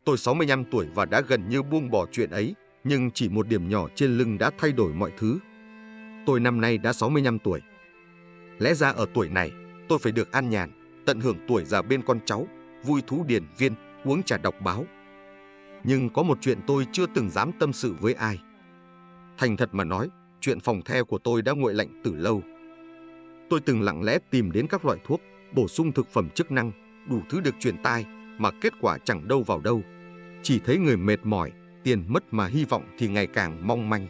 Tôi 65 tuổi và đã gần như buông bỏ chuyện ấy, nhưng chỉ một điểm nhỏ trên lưng đã thay đổi mọi thứ. Tôi năm nay đã 65 tuổi. Lẽ ra ở tuổi này, tôi phải được an nhàn, tận hưởng tuổi già bên con cháu, vui thú điền viên, uống trà đọc báo. Nhưng có một chuyện tôi chưa từng dám tâm sự với ai. Thành thật mà nói, chuyện phòng the của tôi đã nguội lạnh từ lâu. Tôi từng lặng lẽ tìm đến các loại thuốc, bổ sung thực phẩm chức năng, đủ thứ được truyền tai, mà kết quả chẳng đâu vào đâu. Chỉ thấy người mệt mỏi, tiền mất mà hy vọng thì ngày càng mong manh.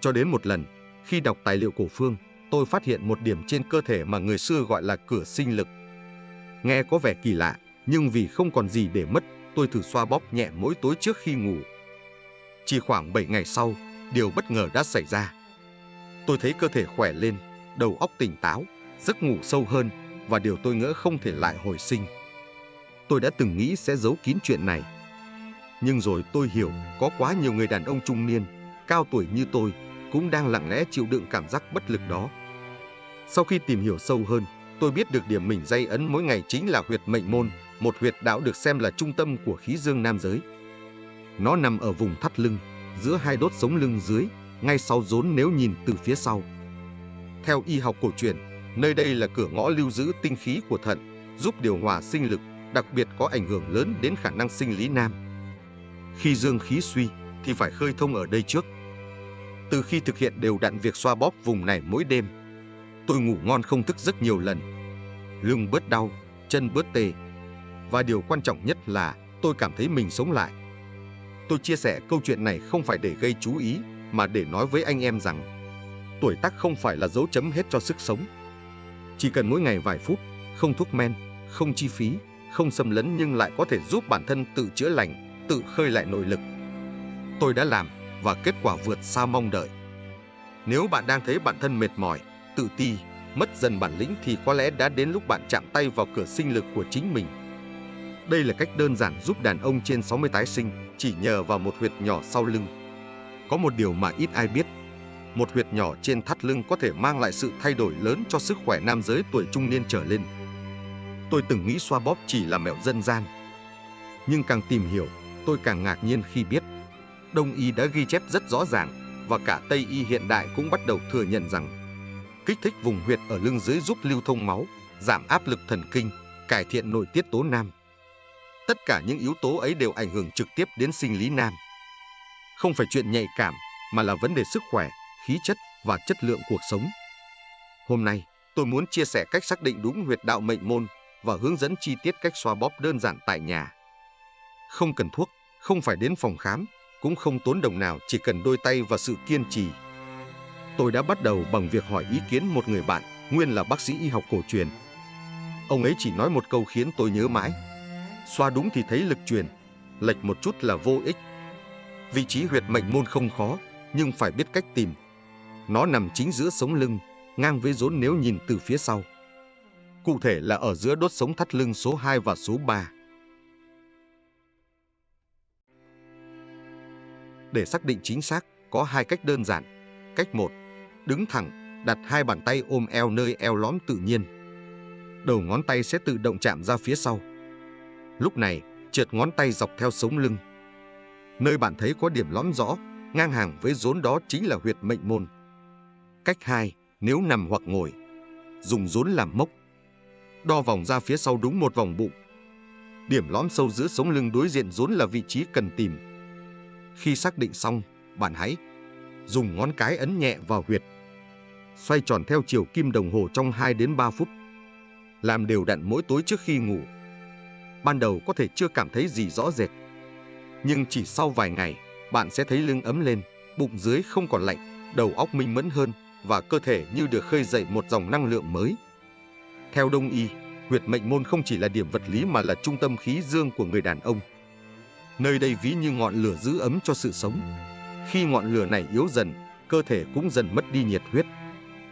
Cho đến một lần, khi đọc tài liệu cổ phương, tôi phát hiện một điểm trên cơ thể mà người xưa gọi là cửa sinh lực. Nghe có vẻ kỳ lạ, nhưng vì không còn gì để mất, tôi thử xoa bóp nhẹ mỗi tối trước khi ngủ. Chỉ khoảng 7 ngày sau, điều bất ngờ đã xảy ra. Tôi thấy cơ thể khỏe lên, đầu óc tỉnh táo, giấc ngủ sâu hơn, và điều tôi ngỡ không thể lại hồi sinh. Tôi đã từng nghĩ sẽ giấu kín chuyện này. Nhưng rồi tôi hiểu có quá nhiều người đàn ông trung niên, cao tuổi như tôi, cũng đang lặng lẽ chịu đựng cảm giác bất lực đó. Sau khi tìm hiểu sâu hơn, tôi biết được điểm mình day ấn mỗi ngày chính là huyệt mệnh môn, một huyệt đạo được xem là trung tâm của khí dương nam giới. Nó nằm ở vùng thắt lưng, giữa hai đốt sống lưng dưới, ngay sau rốn nếu nhìn từ phía sau. Theo y học cổ truyền, nơi đây là cửa ngõ lưu giữ tinh khí của thận, giúp điều hòa sinh lực, đặc biệt có ảnh hưởng lớn đến khả năng sinh lý nam. Khi dương khí suy thì phải khơi thông ở đây trước. Từ khi thực hiện đều đặn việc xoa bóp vùng này mỗi đêm, tôi ngủ ngon không thức giấc nhiều lần. Lưng bớt đau, chân bớt tê. Và điều quan trọng nhất là tôi cảm thấy mình sống lại. Tôi chia sẻ câu chuyện này không phải để gây chú ý, mà để nói với anh em rằng tuổi tác không phải là dấu chấm hết cho sức sống. Chỉ cần mỗi ngày vài phút, không thuốc men, không chi phí, không xâm lấn nhưng lại có thể giúp bản thân tự chữa lành, tự khơi lại nội lực. Tôi đã làm và kết quả vượt xa mong đợi. Nếu bạn đang thấy bản thân mệt mỏi, tự ti, mất dần bản lĩnh thì có lẽ đã đến lúc bạn chạm tay vào cửa sinh lực của chính mình. Đây là cách đơn giản giúp đàn ông trên 60 tái sinh chỉ nhờ vào một huyệt nhỏ sau lưng. Có một điều mà ít ai biết, một huyệt nhỏ trên thắt lưng có thể mang lại sự thay đổi lớn cho sức khỏe nam giới tuổi trung niên trở lên. Tôi từng nghĩ xoa bóp chỉ là mẹo dân gian. Nhưng càng tìm hiểu, tôi càng ngạc nhiên khi biết Đông y đã ghi chép rất rõ ràng, và cả Tây y hiện đại cũng bắt đầu thừa nhận rằng kích thích vùng huyệt ở lưng dưới giúp lưu thông máu, giảm áp lực thần kinh, cải thiện nội tiết tố nam. Tất cả những yếu tố ấy đều ảnh hưởng trực tiếp đến sinh lý nam. Không phải chuyện nhạy cảm, mà là vấn đề sức khỏe, khí chất và chất lượng cuộc sống. Hôm nay, tôi muốn chia sẻ cách xác định đúng huyệt đạo mệnh môn và hướng dẫn chi tiết cách xoa bóp đơn giản tại nhà. Không cần thuốc, không phải đến phòng khám, cũng không tốn đồng nào, chỉ cần đôi tay và sự kiên trì. Tôi đã bắt đầu bằng việc hỏi ý kiến một người bạn, nguyên là bác sĩ y học cổ truyền. Ông ấy chỉ nói một câu khiến tôi nhớ mãi: xoa đúng thì thấy lực truyền, lệch một chút là vô ích. Vị trí huyệt mệnh môn không khó, nhưng phải biết cách tìm. Nó nằm chính giữa sống lưng, ngang với rốn nếu nhìn từ phía sau. Cụ thể là ở giữa đốt sống thắt lưng số 2 và số 3. Để xác định chính xác, có hai cách đơn giản. Cách 1. Đứng thẳng, đặt hai bàn tay ôm eo nơi eo lõm tự nhiên. Đầu ngón tay sẽ tự động chạm ra phía sau. Lúc này, trượt ngón tay dọc theo sống lưng. Nơi bạn thấy có điểm lõm rõ, ngang hàng với rốn đó chính là huyệt mệnh môn. Cách 2. Nếu nằm hoặc ngồi, dùng rốn làm mốc. Đo vòng ra phía sau đúng một vòng bụng. Điểm lõm sâu giữa sống lưng đối diện rốn là vị trí cần tìm. Khi xác định xong, bạn hãy dùng ngón cái ấn nhẹ vào huyệt. Xoay tròn theo chiều kim đồng hồ trong 2 đến 3 phút. Làm đều đặn mỗi tối trước khi ngủ. Ban đầu có thể chưa cảm thấy gì rõ rệt, nhưng chỉ sau vài ngày, bạn sẽ thấy lưng ấm lên, bụng dưới không còn lạnh, đầu óc minh mẫn hơn và cơ thể như được khơi dậy một dòng năng lượng mới. Theo Đông y, huyệt mệnh môn không chỉ là điểm vật lý mà là trung tâm khí dương của người đàn ông. Nơi đây ví như ngọn lửa giữ ấm cho sự sống. Khi ngọn lửa này yếu dần, cơ thể cũng dần mất đi nhiệt huyết.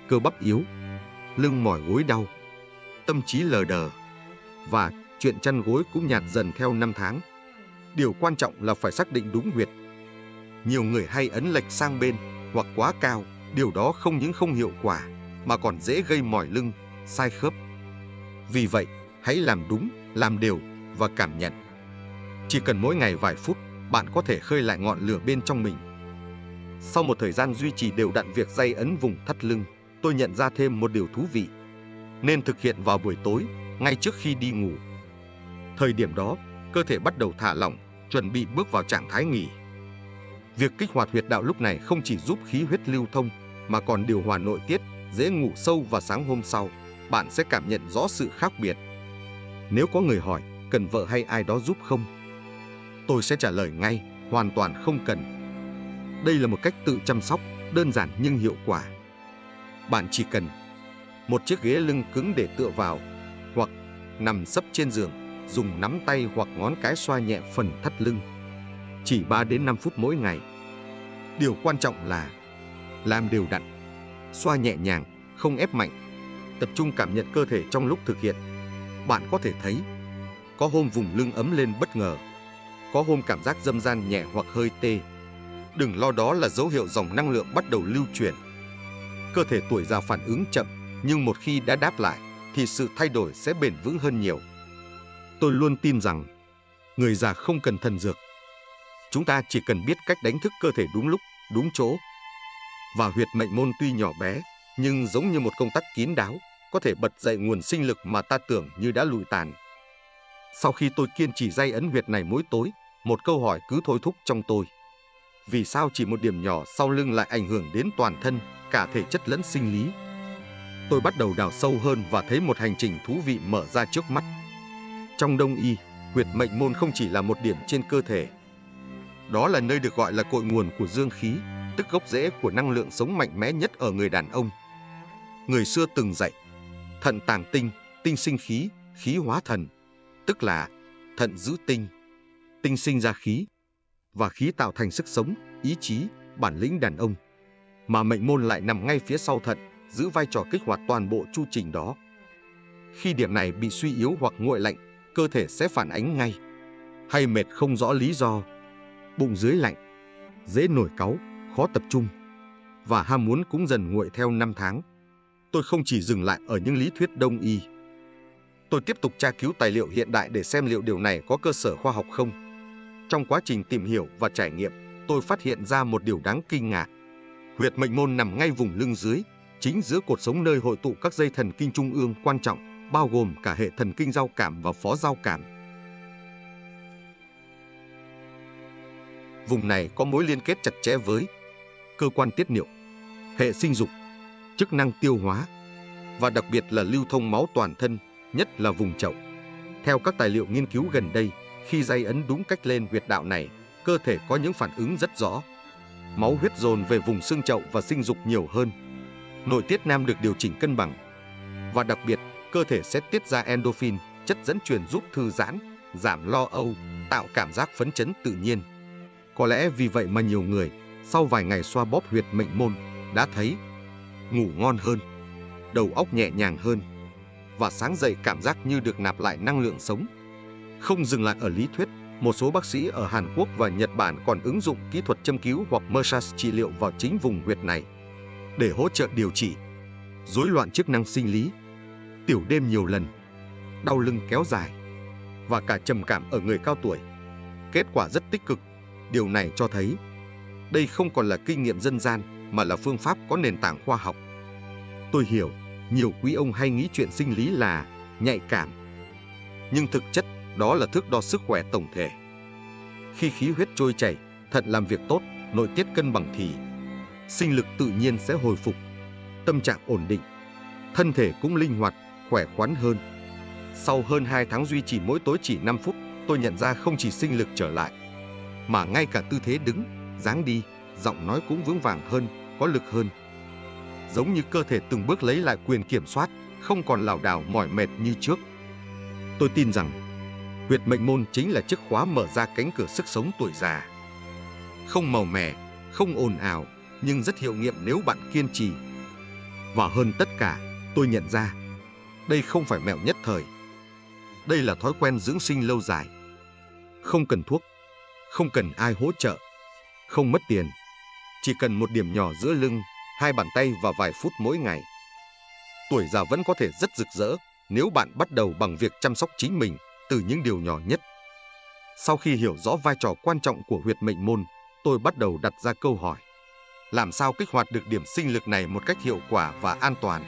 Cơ bắp yếu, lưng mỏi gối đau, tâm trí lờ đờ, và chuyện chăn gối cũng nhạt dần theo năm tháng. Điều quan trọng là phải xác định đúng huyệt. Nhiều người hay ấn lệch sang bên hoặc quá cao, điều đó không những không hiệu quả mà còn dễ gây mỏi lưng, sai khớp. Vì vậy, hãy làm đúng, làm đều và cảm nhận. Chỉ cần mỗi ngày vài phút, bạn có thể khơi lại ngọn lửa bên trong mình. Sau một thời gian duy trì đều đặn việc day ấn vùng thắt lưng, tôi nhận ra thêm một điều thú vị. Nên thực hiện vào buổi tối, ngay trước khi đi ngủ. Thời điểm đó, cơ thể bắt đầu thả lỏng, chuẩn bị bước vào trạng thái nghỉ. Việc kích hoạt huyệt đạo lúc này không chỉ giúp khí huyết lưu thông, mà còn điều hòa nội tiết, dễ ngủ sâu và sáng hôm sau, bạn sẽ cảm nhận rõ sự khác biệt. Nếu có người hỏi, cần vợ hay ai đó giúp không? Tôi sẽ trả lời ngay, hoàn toàn không cần. Đây là một cách tự chăm sóc, đơn giản nhưng hiệu quả. Bạn chỉ cần một chiếc ghế lưng cứng để tựa vào, hoặc nằm sấp trên giường, dùng nắm tay hoặc ngón cái xoa nhẹ phần thắt lưng. Chỉ 3 đến 5 phút mỗi ngày. Điều quan trọng là làm đều đặn, xoa nhẹ nhàng, không ép mạnh, tập trung cảm nhận cơ thể trong lúc thực hiện. Bạn có thể thấy, có hôm vùng lưng ấm lên bất ngờ, có hôm cảm giác dâm gian nhẹ hoặc hơi tê. Đừng lo đó là dấu hiệu dòng năng lượng bắt đầu lưu chuyển. Cơ thể tuổi già phản ứng chậm, nhưng một khi đã đáp lại, thì sự thay đổi sẽ bền vững hơn nhiều. Tôi luôn tin rằng, người già không cần thần dược. Chúng ta chỉ cần biết cách đánh thức cơ thể đúng lúc, đúng chỗ. Và huyệt mệnh môn tuy nhỏ bé, nhưng giống như một công tắc kín đáo, có thể bật dậy nguồn sinh lực mà ta tưởng như đã lụi tàn. Sau khi tôi kiên trì day ấn huyệt này mỗi tối, một câu hỏi cứ thôi thúc trong tôi. Vì sao chỉ một điểm nhỏ sau lưng lại ảnh hưởng đến toàn thân, cả thể chất lẫn sinh lý? Tôi bắt đầu đào sâu hơn và thấy một hành trình thú vị mở ra trước mắt. Trong Đông y, huyệt mệnh môn không chỉ là một điểm trên cơ thể. Đó là nơi được gọi là cội nguồn của dương khí, tức gốc rễ của năng lượng sống mạnh mẽ nhất ở người đàn ông. Người xưa từng dạy, thận tàng tinh, tinh sinh khí, khí hóa thần, tức là thận giữ tinh, tinh sinh ra khí, và khí tạo thành sức sống, ý chí, bản lĩnh đàn ông. Mà mệnh môn lại nằm ngay phía sau thận, giữ vai trò kích hoạt toàn bộ chu trình đó. Khi điểm này bị suy yếu hoặc nguội lạnh, cơ thể sẽ phản ánh ngay. Hay mệt không rõ lý do, bụng dưới lạnh, dễ nổi cáu, khó tập trung, và ham muốn cũng dần nguội theo năm tháng. Tôi không chỉ dừng lại ở những lý thuyết Đông y. Tôi tiếp tục tra cứu tài liệu hiện đại để xem liệu điều này có cơ sở khoa học không. Trong quá trình tìm hiểu và trải nghiệm, tôi phát hiện ra một điều đáng kinh ngạc. Huyệt mệnh môn nằm ngay vùng lưng dưới, chính giữa cột sống nơi hội tụ các dây thần kinh trung ương quan trọng, bao gồm cả hệ thần kinh giao cảm và phó giao cảm. Vùng này có mối liên kết chặt chẽ với cơ quan tiết niệu, hệ sinh dục, chức năng tiêu hóa, và đặc biệt là lưu thông máu toàn thân, nhất là vùng chậu. Theo các tài liệu nghiên cứu gần đây, khi day ấn đúng cách lên huyệt đạo này, cơ thể có những phản ứng rất rõ. Máu huyết dồn về vùng xương chậu và sinh dục nhiều hơn. Nội tiết nam được điều chỉnh cân bằng. Và đặc biệt, cơ thể sẽ tiết ra endorphin, chất dẫn truyền giúp thư giãn, giảm lo âu, tạo cảm giác phấn chấn tự nhiên. Có lẽ vì vậy mà nhiều người, sau vài ngày xoa bóp huyệt mệnh môn, đã thấy ngủ ngon hơn, đầu óc nhẹ nhàng hơn, và sáng dậy cảm giác như được nạp lại năng lượng sống. Không dừng lại ở lý thuyết, một số bác sĩ ở Hàn Quốc và Nhật Bản còn ứng dụng kỹ thuật châm cứu hoặc massage trị liệu vào chính vùng huyệt này để hỗ trợ điều trị rối loạn chức năng sinh lý, tiểu đêm nhiều lần, đau lưng kéo dài và cả trầm cảm ở người cao tuổi. Kết quả rất tích cực. Điều này cho thấy đây không còn là kinh nghiệm dân gian mà là phương pháp có nền tảng khoa học. Tôi hiểu, nhiều quý ông hay nghĩ chuyện sinh lý là nhạy cảm. Nhưng thực chất, đó là thước đo sức khỏe tổng thể. Khi khí huyết trôi chảy, thận làm việc tốt, nội tiết cân bằng thì sinh lực tự nhiên sẽ hồi phục, tâm trạng ổn định, thân thể cũng linh hoạt, khỏe khoắn hơn. Sau hơn 2 tháng duy trì mỗi tối chỉ 5 phút, tôi nhận ra không chỉ sinh lực trở lại, mà ngay cả tư thế đứng, dáng đi, giọng nói cũng vững vàng hơn, có lực hơn. Giống như cơ thể từng bước lấy lại quyền kiểm soát, không còn lảo đảo mỏi mệt như trước. Tôi tin rằng huyệt mệnh môn chính là chiếc khóa mở ra cánh cửa sức sống tuổi già. Không màu mè, không ồn ào, nhưng rất hiệu nghiệm nếu bạn kiên trì. Và hơn tất cả, tôi nhận ra, đây không phải mẹo nhất thời. Đây là thói quen dưỡng sinh lâu dài. Không cần thuốc, không cần ai hỗ trợ, không mất tiền. Chỉ cần một điểm nhỏ giữa lưng, 2 bàn tay và vài phút mỗi ngày. Tuổi già vẫn có thể rất rực rỡ nếu bạn bắt đầu bằng việc chăm sóc chính mình từ những điều nhỏ nhất. Sau khi hiểu rõ vai trò quan trọng của huyệt mệnh môn, tôi bắt đầu đặt ra câu hỏi. Làm sao kích hoạt được điểm sinh lực này một cách hiệu quả và an toàn?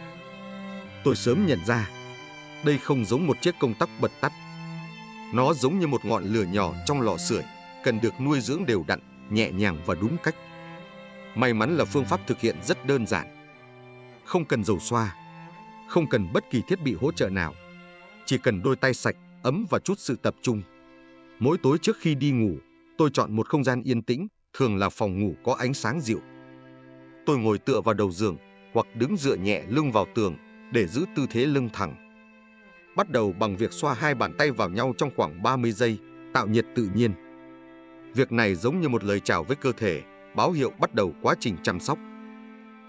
Tôi sớm nhận ra, đây không giống một chiếc công tắc bật tắt. Nó giống như một ngọn lửa nhỏ trong lò sưởi, cần được nuôi dưỡng đều đặn, nhẹ nhàng và đúng cách. May mắn là phương pháp thực hiện rất đơn giản. Không cần dầu xoa, không cần bất kỳ thiết bị hỗ trợ nào. Chỉ cần đôi tay sạch, ấm và chút sự tập trung. Mỗi tối trước khi đi ngủ, tôi chọn một không gian yên tĩnh, thường là phòng ngủ có ánh sáng dịu. Tôi ngồi tựa vào đầu giường hoặc đứng dựa nhẹ lưng vào tường để giữ tư thế lưng thẳng. Bắt đầu bằng việc xoa hai bàn tay vào nhau trong khoảng 30 giây, tạo nhiệt tự nhiên. Việc này giống như một lời chào với cơ thể, báo hiệu bắt đầu quá trình chăm sóc.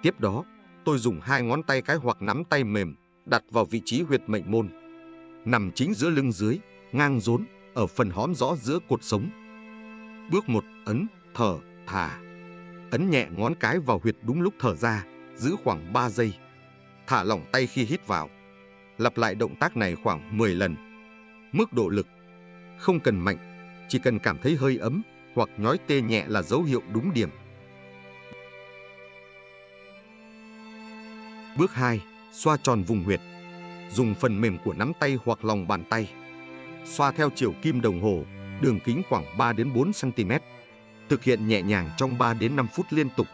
Tiếp đó, tôi dùng hai ngón tay cái hoặc nắm tay mềm đặt vào vị trí huyệt mệnh môn, nằm chính giữa lưng dưới, ngang rốn, ở phần hõm rõ giữa cột sống. Bước 1. Ấn, thở, thả. Ấn nhẹ ngón cái vào huyệt đúng lúc thở ra, giữ khoảng 3 giây. Thả lỏng tay khi hít vào. Lặp lại động tác này khoảng 10 lần. Mức độ lực không cần mạnh, chỉ cần cảm thấy hơi ấm hoặc nhói tê nhẹ là dấu hiệu đúng điểm. Bước 2. Xoa tròn vùng huyệt. Dùng phần mềm của nắm tay hoặc lòng bàn tay. Xoa theo chiều kim đồng hồ, đường kính khoảng 3 đến 4 cm. Thực hiện nhẹ nhàng trong 3 đến 5 phút liên tục.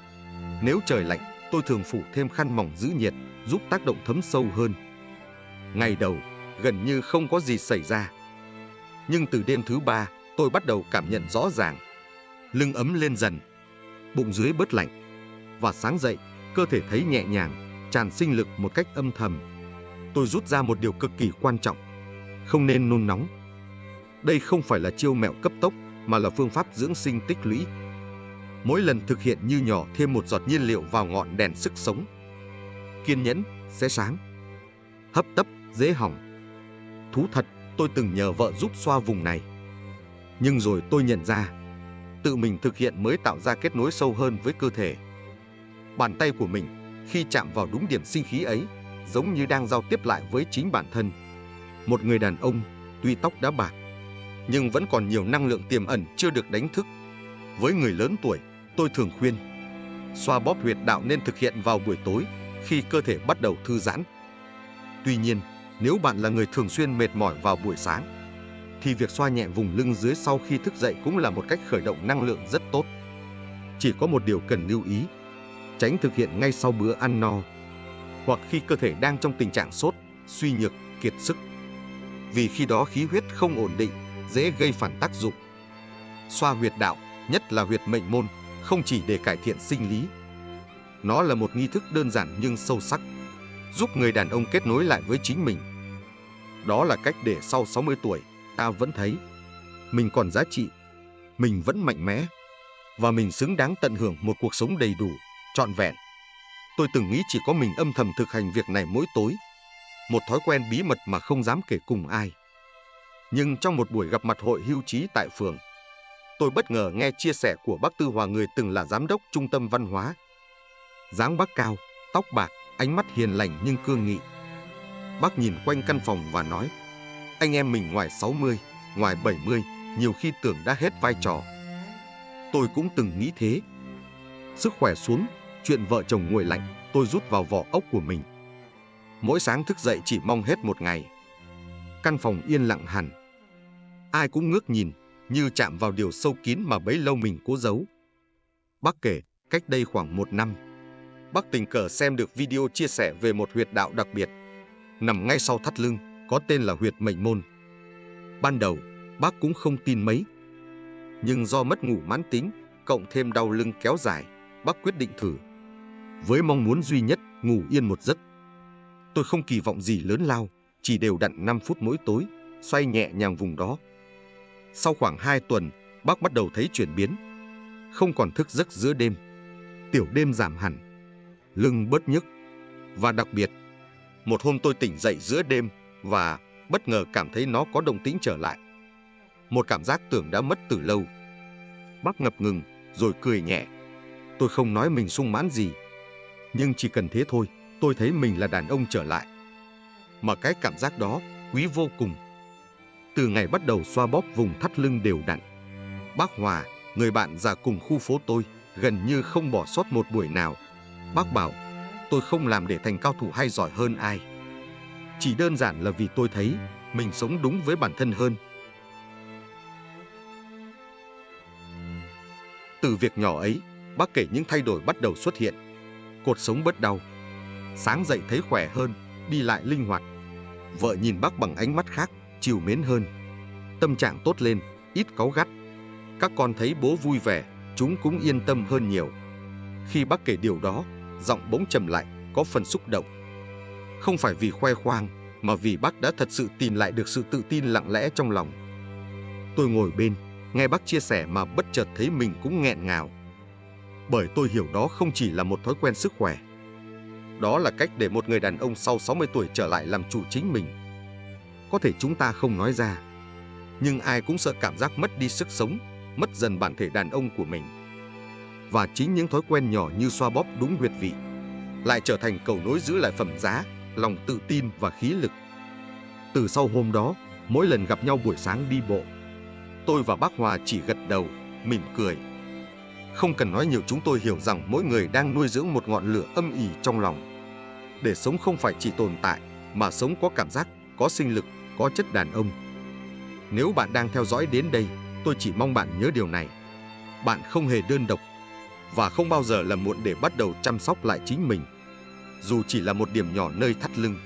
Nếu trời lạnh, tôi thường phủ thêm khăn mỏng giữ nhiệt, giúp tác động thấm sâu hơn. Ngày đầu, gần như không có gì xảy ra. Nhưng từ đêm thứ 3, tôi bắt đầu cảm nhận rõ ràng. Lưng ấm lên dần, bụng dưới bớt lạnh. Và sáng dậy, cơ thể thấy nhẹ nhàng, tràn sinh lực một cách âm thầm. Tôi rút ra một điều cực kỳ quan trọng. Không nên nôn nóng. Đây không phải là chiêu mẹo cấp tốc, mà là phương pháp dưỡng sinh tích lũy. Mỗi lần thực hiện như nhỏ thêm một giọt nhiên liệu vào ngọn đèn sức sống. Kiên nhẫn, sẽ sáng. Hấp tấp, dễ hỏng. Thú thật, tôi từng nhờ vợ giúp xoa vùng này. Nhưng rồi tôi nhận ra, tự mình thực hiện mới tạo ra kết nối sâu hơn với cơ thể. Bàn tay của mình, khi chạm vào đúng điểm sinh khí ấy, giống như đang giao tiếp lại với chính bản thân. Một người đàn ông, tuy tóc đã bạc, nhưng vẫn còn nhiều năng lượng tiềm ẩn chưa được đánh thức. Với người lớn tuổi, tôi thường khuyên, xoa bóp huyệt đạo nên thực hiện vào buổi tối, khi cơ thể bắt đầu thư giãn. Tuy nhiên, nếu bạn là người thường xuyên mệt mỏi vào buổi sáng, thì việc xoa nhẹ vùng lưng dưới sau khi thức dậy cũng là một cách khởi động năng lượng rất tốt. Chỉ có một điều cần lưu ý, tránh thực hiện ngay sau bữa ăn no, hoặc khi cơ thể đang trong tình trạng sốt, suy nhược, kiệt sức. Vì khi đó khí huyết không ổn định, dễ gây phản tác dụng. Xoa huyệt đạo, nhất là huyệt mệnh môn, không chỉ để cải thiện sinh lý. Nó là một nghi thức đơn giản nhưng sâu sắc, giúp người đàn ông kết nối lại với chính mình. Đó là cách để sau 60 tuổi, ta vẫn thấy mình còn giá trị, mình vẫn mạnh mẽ, và mình xứng đáng tận hưởng một cuộc sống đầy đủ, trọn vẹn. Tôi từng nghĩ chỉ có mình âm thầm thực hành việc này mỗi tối, một thói quen bí mật mà không dám kể cùng ai. Nhưng trong một buổi gặp mặt hội hưu trí tại phường, tôi bất ngờ nghe chia sẻ của bác Tư Hòa, người từng là giám đốc trung tâm văn hóa. Dáng bác cao, tóc bạc, ánh mắt hiền lành nhưng cương nghị. Bác nhìn quanh căn phòng và nói, anh em mình ngoài 60, ngoài 70, nhiều khi tưởng đã hết vai trò. Tôi cũng từng nghĩ thế. Sức khỏe xuống, chuyện vợ chồng nguội lạnh, tôi rút vào vỏ ốc của mình. Mỗi sáng thức dậy chỉ mong hết một ngày. Căn phòng yên lặng hẳn. Ai cũng ngước nhìn, như chạm vào điều sâu kín mà bấy lâu mình cố giấu. Bác kể, cách đây khoảng 1 năm, bác tình cờ xem được video chia sẻ về một huyệt đạo đặc biệt, nằm ngay sau thắt lưng, có tên là huyệt mệnh môn. Ban đầu, bác cũng không tin mấy. Nhưng do mất ngủ mãn tính, cộng thêm đau lưng kéo dài, bác quyết định thử. Với mong muốn duy nhất, ngủ yên một giấc. Tôi không kỳ vọng gì lớn lao, chỉ đều đặn 5 phút mỗi tối, xoay nhẹ nhàng vùng đó. Sau khoảng 2 tuần, bác bắt đầu thấy chuyển biến. Không còn thức giấc giữa đêm, tiểu đêm giảm hẳn, lưng bớt nhức. Và đặc biệt, một hôm tôi tỉnh dậy giữa đêm và bất ngờ cảm thấy nó có động tĩnh trở lại. Một cảm giác tưởng đã mất từ lâu. Bác ngập ngừng rồi cười nhẹ. Tôi không nói mình sung mãn gì, nhưng chỉ cần thế thôi, tôi thấy mình là đàn ông trở lại. Mà cái cảm giác đó quý vô cùng. Từ ngày bắt đầu xoa bóp vùng thắt lưng đều đặn, bác Hòa, người bạn già cùng khu phố tôi, gần như không bỏ sót một buổi nào. Bác bảo tôi không làm để thành cao thủ hay giỏi hơn ai. Chỉ đơn giản là vì tôi thấy mình sống đúng với bản thân hơn. Từ việc nhỏ ấy, bác kể những thay đổi bắt đầu xuất hiện. Cột sống bớt đau, sáng dậy thấy khỏe hơn, đi lại linh hoạt. Vợ nhìn bác bằng ánh mắt khác, trìu mến hơn. Tâm trạng tốt lên, ít cáu gắt. Các con thấy bố vui vẻ, chúng cũng yên tâm hơn nhiều. Khi bác kể điều đó, giọng bỗng trầm lại, có phần xúc động. Không phải vì khoe khoang, mà vì bác đã thật sự tìm lại được sự tự tin lặng lẽ trong lòng. Tôi ngồi bên, nghe bác chia sẻ mà bất chợt thấy mình cũng nghẹn ngào. Bởi tôi hiểu đó không chỉ là một thói quen sức khỏe. Đó là cách để một người đàn ông sau 60 tuổi trở lại làm chủ chính mình. Có thể chúng ta không nói ra, nhưng ai cũng sợ cảm giác mất đi sức sống, mất dần bản thể đàn ông của mình. Và chính những thói quen nhỏ như xoa bóp đúng huyệt vị lại trở thành cầu nối giữ lại phẩm giá, lòng tự tin và khí lực. Từ sau hôm đó, mỗi lần gặp nhau buổi sáng đi bộ, tôi và bác Hòa chỉ gật đầu, mỉm cười. Không cần nói nhiều, chúng tôi hiểu rằng mỗi người đang nuôi dưỡng một ngọn lửa âm ỉ trong lòng. Để sống không phải chỉ tồn tại, mà sống có cảm giác, có sinh lực, có chất đàn ông. Nếu bạn đang theo dõi đến đây, tôi chỉ mong bạn nhớ điều này. Bạn không hề đơn độc, và không bao giờ là muộn để bắt đầu chăm sóc lại chính mình. Dù chỉ là một điểm nhỏ nơi thắt lưng,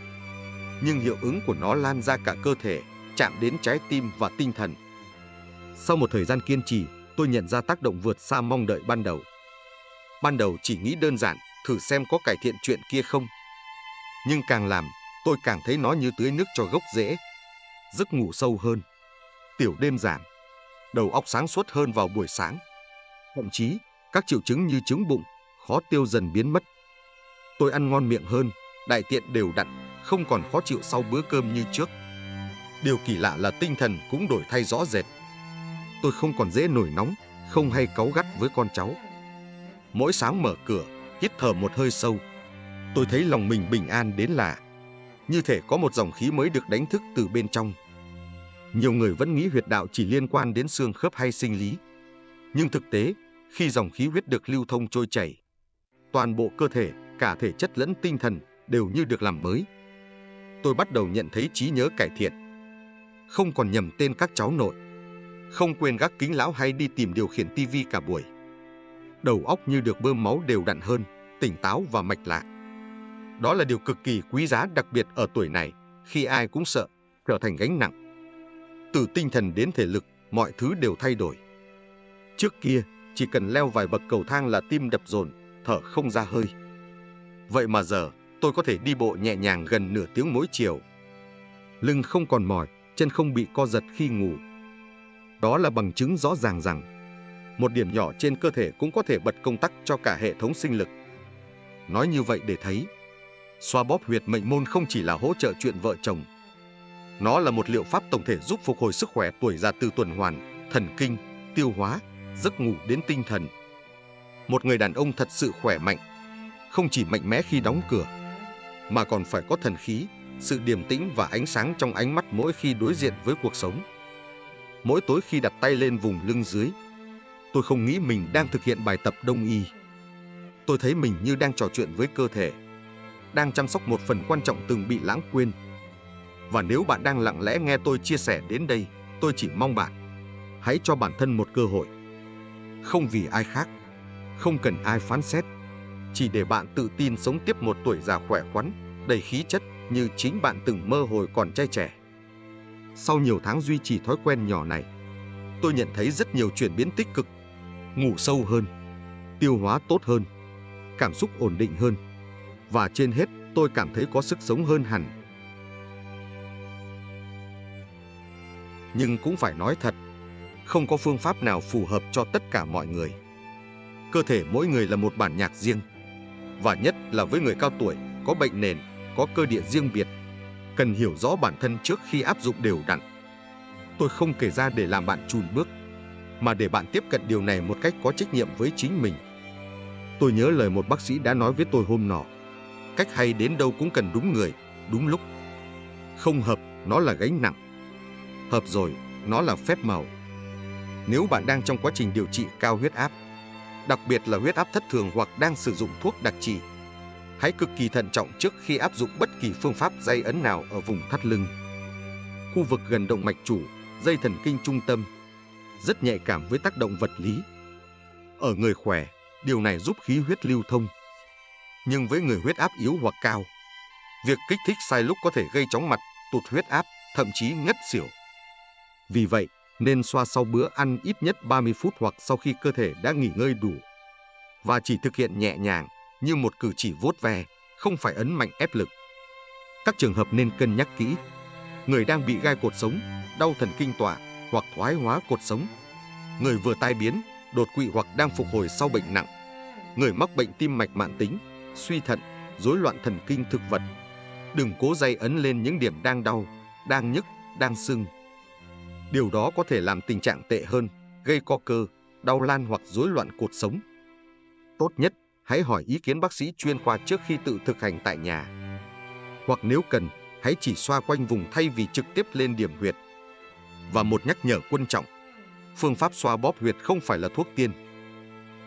nhưng hiệu ứng của nó lan ra cả cơ thể, chạm đến trái tim và tinh thần. Sau một thời gian kiên trì, tôi nhận ra tác động vượt xa mong đợi ban đầu. Ban đầu chỉ nghĩ đơn giản, thử xem có cải thiện chuyện kia không. Nhưng càng làm, tôi càng thấy nó như tưới nước cho gốc rễ. Giấc ngủ sâu hơn, tiểu đêm giảm, đầu óc sáng suốt hơn vào buổi sáng. Thậm chí, các triệu chứng như chứng bụng, khó tiêu dần biến mất. Tôi ăn ngon miệng hơn, đại tiện đều đặn, không còn khó chịu sau bữa cơm như trước. Điều kỳ lạ là tinh thần cũng đổi thay rõ rệt. Tôi không còn dễ nổi nóng, không hay cáu gắt với con cháu. Mỗi sáng mở cửa, hít thở một hơi sâu, tôi thấy lòng mình bình an đến lạ. Như thể có một dòng khí mới được đánh thức từ bên trong. Nhiều người vẫn nghĩ huyệt đạo chỉ liên quan đến xương khớp hay sinh lý. Nhưng thực tế, khi dòng khí huyết được lưu thông trôi chảy, toàn bộ cơ thể, cả thể chất lẫn tinh thần đều như được làm mới. Tôi bắt đầu nhận thấy trí nhớ cải thiện. Không còn nhầm tên các cháu nội, không quên gác kính lão hay đi tìm điều khiển tivi cả buổi. Đầu óc như được bơm máu đều đặn hơn, tỉnh táo và mạch lạc. Đó là điều cực kỳ quý giá, đặc biệt ở tuổi này, khi ai cũng sợ trở thành gánh nặng. Từ tinh thần đến thể lực, mọi thứ đều thay đổi. Trước kia, chỉ cần leo vài bậc cầu thang là tim đập dồn, thở không ra hơi. Vậy mà giờ, tôi có thể đi bộ nhẹ nhàng gần nửa tiếng mỗi chiều. Lưng không còn mỏi, chân không bị co giật khi ngủ. Đó là bằng chứng rõ ràng rằng một điểm nhỏ trên cơ thể cũng có thể bật công tắc cho cả hệ thống sinh lực. Nói như vậy để thấy, xoa bóp huyệt mệnh môn không chỉ là hỗ trợ chuyện vợ chồng. Nó là một liệu pháp tổng thể giúp phục hồi sức khỏe tuổi già, từ tuần hoàn, thần kinh, tiêu hóa, giấc ngủ đến tinh thần. Một người đàn ông thật sự khỏe mạnh, không chỉ mạnh mẽ khi đóng cửa, mà còn phải có thần khí, sự điềm tĩnh và ánh sáng trong ánh mắt mỗi khi đối diện với cuộc sống. Mỗi tối khi đặt tay lên vùng lưng dưới, tôi không nghĩ mình đang thực hiện bài tập đông y. Tôi thấy mình như đang trò chuyện với cơ thể, đang chăm sóc một phần quan trọng từng bị lãng quên. Và nếu bạn đang lặng lẽ nghe tôi chia sẻ đến đây, tôi chỉ mong bạn hãy cho bản thân một cơ hội. Không vì ai khác, không cần ai phán xét, chỉ để bạn tự tin sống tiếp một tuổi già khỏe khoắn, đầy khí chất như chính bạn từng mơ hồi còn trai trẻ. Sau nhiều tháng duy trì thói quen nhỏ này, tôi nhận thấy rất nhiều chuyển biến tích cực. Ngủ sâu hơn, tiêu hóa tốt hơn, cảm xúc ổn định hơn, và trên hết tôi cảm thấy có sức sống hơn hẳn. Nhưng cũng phải nói thật, không có phương pháp nào phù hợp cho tất cả mọi người. Cơ thể mỗi người là một bản nhạc riêng, và nhất là với người cao tuổi, có bệnh nền, có cơ địa riêng biệt, cần hiểu rõ bản thân trước khi áp dụng đều đặn. Tôi không kể ra để làm bạn chùn bước, mà để bạn tiếp cận điều này một cách có trách nhiệm với chính mình. Tôi nhớ lời một bác sĩ đã nói với tôi hôm nọ: cách hay đến đâu cũng cần đúng người, đúng lúc. Không hợp, nó là gánh nặng. Hợp rồi, nó là phép màu. Nếu bạn đang trong quá trình điều trị cao huyết áp, đặc biệt là huyết áp thất thường hoặc đang sử dụng thuốc đặc trị, hãy cực kỳ thận trọng trước khi áp dụng bất kỳ phương pháp day ấn nào ở vùng thắt lưng. Khu vực gần động mạch chủ, dây thần kinh trung tâm, rất nhạy cảm với tác động vật lý. Ở người khỏe, điều này giúp khí huyết lưu thông. Nhưng với người huyết áp yếu hoặc cao, việc kích thích sai lúc có thể gây chóng mặt, tụt huyết áp, thậm chí ngất xỉu. Vì vậy, nên xoa sau bữa ăn ít nhất 30 phút hoặc sau khi cơ thể đã nghỉ ngơi đủ. Và chỉ thực hiện nhẹ nhàng, như một cử chỉ vuốt ve, không phải ấn mạnh ép lực. Các trường hợp nên cân nhắc kỹ. Người đang bị gai cột sống, đau thần kinh tọa hoặc thoái hóa cột sống. Người vừa tai biến, đột quỵ hoặc đang phục hồi sau bệnh nặng. Người mắc bệnh tim mạch mãn tính, suy thận, rối loạn thần kinh thực vật. Đừng cố day ấn lên những điểm đang đau, đang nhức, đang sưng. Điều đó có thể làm tình trạng tệ hơn, gây co cơ, đau lan hoặc rối loạn cột sống. Tốt nhất, hãy hỏi ý kiến bác sĩ chuyên khoa trước khi tự thực hành tại nhà. Hoặc nếu cần, hãy chỉ xoa quanh vùng thay vì trực tiếp lên điểm huyệt. Và một nhắc nhở quan trọng, phương pháp xoa bóp huyệt không phải là thuốc tiên.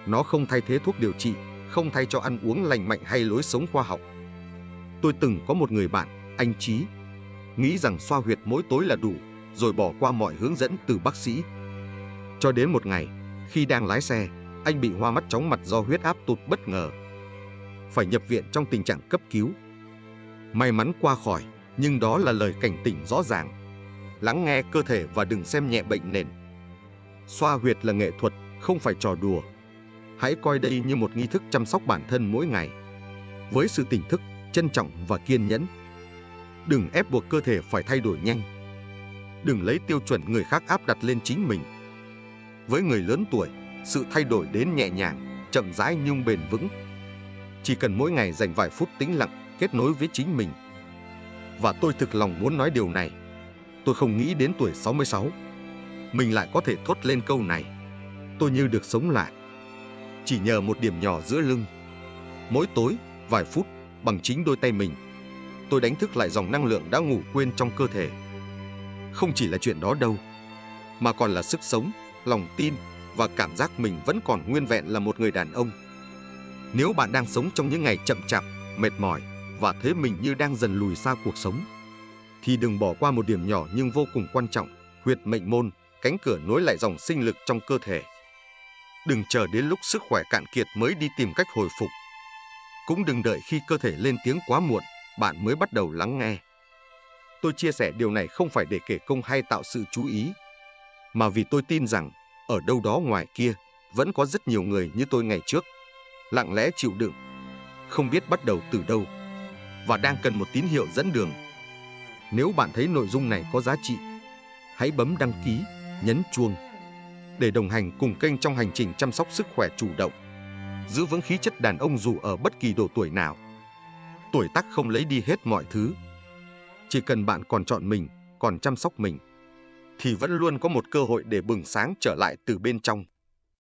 Nó không thay thế thuốc điều trị, không thay cho ăn uống lành mạnh hay lối sống khoa học. Tôi từng có một người bạn, anh Trí, nghĩ rằng xoa huyệt mỗi tối là đủ, rồi bỏ qua mọi hướng dẫn từ bác sĩ. Cho đến một ngày, khi đang lái xe, anh bị hoa mắt chóng mặt do huyết áp tụt bất ngờ. Phải nhập viện trong tình trạng cấp cứu. May mắn qua khỏi, nhưng đó là lời cảnh tỉnh rõ ràng. Lắng nghe cơ thể và đừng xem nhẹ bệnh nền. Xoa huyệt là nghệ thuật, không phải trò đùa. Hãy coi đây như một nghi thức chăm sóc bản thân mỗi ngày. Với sự tỉnh thức, trân trọng và kiên nhẫn. Đừng ép buộc cơ thể phải thay đổi nhanh. Đừng lấy tiêu chuẩn người khác áp đặt lên chính mình. Với người lớn tuổi, sự thay đổi đến nhẹ nhàng, chậm rãi nhưng bền vững. Chỉ cần mỗi ngày dành vài phút tĩnh lặng, kết nối với chính mình. Và tôi thực lòng muốn nói điều này. Tôi không nghĩ đến tuổi 66, mình lại có thể thốt lên câu này. Tôi như được sống lại. Chỉ nhờ một điểm nhỏ giữa lưng. Mỗi tối, vài phút, bằng chính đôi tay mình, tôi đánh thức lại dòng năng lượng đã ngủ quên trong cơ thể. Không chỉ là chuyện đó đâu, mà còn là sức sống, lòng tin và cảm giác mình vẫn còn nguyên vẹn là một người đàn ông. Nếu bạn đang sống trong những ngày chậm chạp, mệt mỏi và thấy mình như đang dần lùi xa cuộc sống, thì đừng bỏ qua một điểm nhỏ nhưng vô cùng quan trọng, huyệt mệnh môn, cánh cửa nối lại dòng sinh lực trong cơ thể. Đừng chờ đến lúc sức khỏe cạn kiệt mới đi tìm cách hồi phục. Cũng đừng đợi khi cơ thể lên tiếng quá muộn, bạn mới bắt đầu lắng nghe. Tôi chia sẻ điều này không phải để kể công hay tạo sự chú ý, mà vì tôi tin rằng, ở đâu đó ngoài kia, vẫn có rất nhiều người như tôi ngày trước, lặng lẽ chịu đựng, không biết bắt đầu từ đâu, và đang cần một tín hiệu dẫn đường. Nếu bạn thấy nội dung này có giá trị, hãy bấm đăng ký, nhấn chuông, để đồng hành cùng kênh trong hành trình chăm sóc sức khỏe chủ động, giữ vững khí chất đàn ông dù ở bất kỳ độ tuổi nào. Tuổi tác không lấy đi hết mọi thứ. Chỉ cần bạn còn chọn mình, còn chăm sóc mình, thì vẫn luôn có một cơ hội để bừng sáng trở lại từ bên trong.